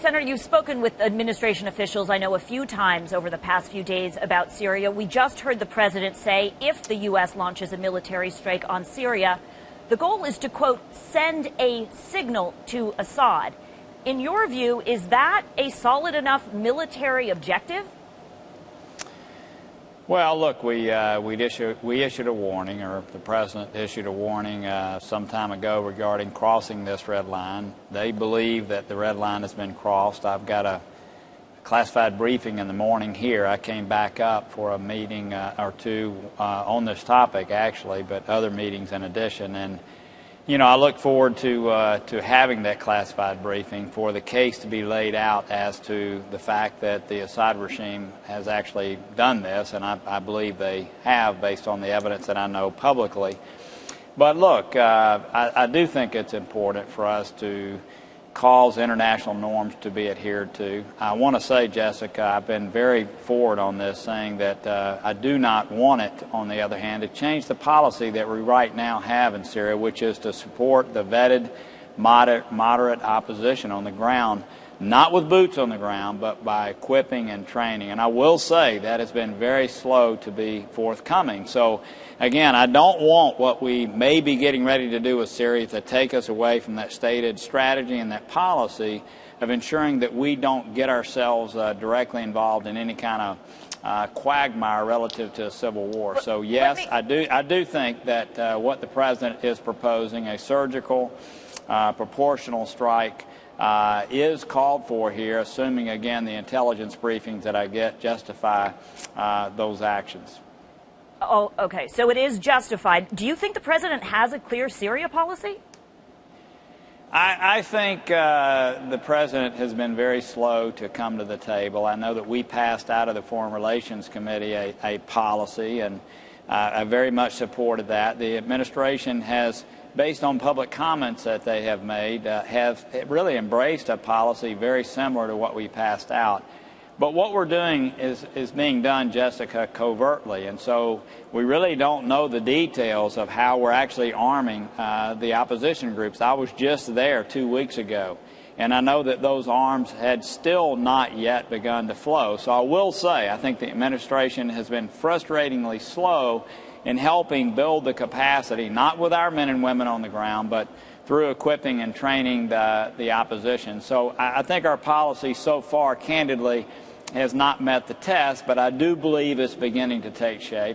Senator, you've spoken with administration officials, I know, a few times over the past few days about Syria. We just heard the president say if the U.S. launches a military strike on Syria, the goal is to, quote, send a signal to Assad. In your view, is that a solid enough military objective? Well, look, we issued a warning, or the president issued a warning some time ago regarding crossing this red line. They believe that the red line has been crossed. I've got a classified briefing in the morning here. I came back up for a meeting or two on this topic, actually, but other meetings in addition. And you know, I look forward to having that classified briefing for the case to be laid out as to the fact that the Assad regime has actually done this, and I believe they have based on the evidence that I know publicly. But look, I do think it's important for us to cause international norms to be adhered to. I want to say, Jessica, I've been very forward on this, saying that I do not want it, on the other hand, to change the policy that we right now have in Syria, which is to support the vetted, moderate opposition on the ground, not with boots on the ground, but by equipping and training. And I will say that has been very slow to be forthcoming. So, again, I don't want what we may be getting ready to do with Syria to take us away from that stated strategy and that policy of ensuring that we don't get ourselves directly involved in any kind of quagmire relative to a civil war. So, yes, I do think that what the president is proposing, a surgical, proportional strike, is called for here, assuming, again, the intelligence briefings that I get justify those actions. Oh, okay. So it is justified. Do you think the president has a clear Syria policy? I think the president has been very slow to come to the table. I know that we passed out of the Foreign Relations Committee a policy, and I very much supported that. The administration has, based on public comments that they have made, have really embraced a policy very similar to what we passed out. But what we're doing is being done, Jessica, covertly, and so we really don't know the details of how we're actually arming the opposition groups. I was just there 2 weeks ago, and I know that those arms had still not yet begun to flow. So I will say I think the administration has been frustratingly slow in helping build the capacity, not with our men and women on the ground, but through equipping and training the opposition. So I think our policy so far, candidly, has not met the test, but I do believe it's beginning to take shape.